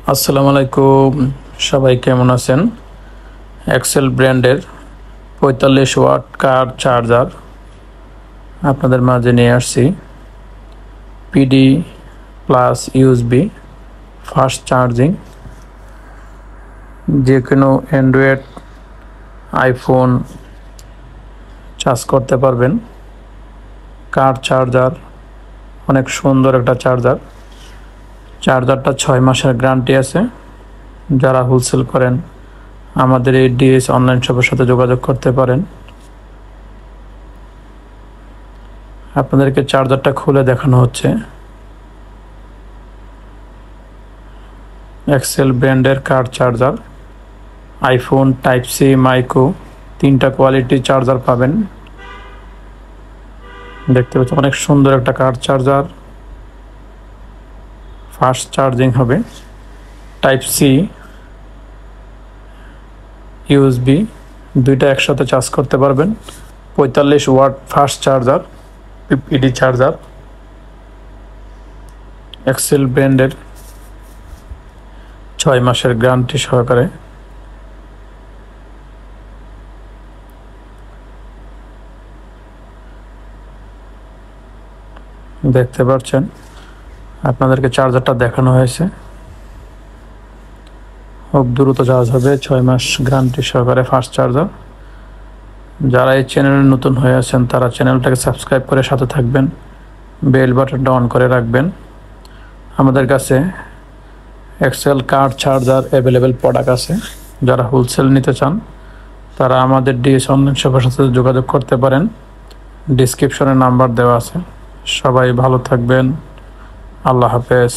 আসসালামু আলাইকুম, সবাই কেমন আছেন? এক্সেল ব্র্যান্ডের 45 ওয়াট কার চার্জার আপনাদের মাঝে নিয়ে আসছি। PD plus USB fast charging, যে কোনো অ্যান্ড্রয়েড আইফোন চার্জ করতে পারবেন। কার চার্জার, অনেক সুন্দর একটা চার্জার। চার্জারটা 6 মাসের গ্যারান্টি আছে। যারা হোলসেল করেন আমাদের এই ডিএস অনলাইন শপের সাথে যোগাযোগ করতে পারেন। আপনাদেরকে চার্জারটা খুলে দেখানো হচ্ছে। এক্সেল ব্র্যান্ডের car charger, iPhone, type C, micro, 3টা কোয়ালিটি চার্জার পাবেন। দেখতে পাচ্ছেন অনেক সুন্দর একটা কার চার্জার, ফাস্ট চার্জিং হবে। টাইপ সি, ইউএসবি দুইটা একসাথে চার্জ করতে পারবেন। 45 watt fast charger, PD charger, Excel ব্র্যান্ডের 6 মাসের গ্যারান্টি সহকারে। দেখতে পাচ্ছেন আপনাদেরকে চার্জারটা দেখানো হয়েছে। খুব দ্রুত চার্জ হবে, 6 মাস গ্যারান্টি সহকারে ফাস্ট চার্জার। যারা এই চ্যানেলে নতুন হয়ে আছেন তারা চ্যানেলটাকে সাবস্ক্রাইব করে সাথে থাকবেন, বেল বাটনটা অন করে রাখবেন। আমাদের কাছে এক্সেল কার চার্জার অ্যাভেলেবেল প্রোডাক্ট আছে। যারা হোলসেল নিতে চান তারা আমাদের ডিএস অনলাইন শপের সাথে যোগাযোগ করতে পারেন। ডিসক্রিপশনে নাম্বার দেওয়া আছে। সবাই ভালো থাকবেন। আল্লাহ হাফেজ।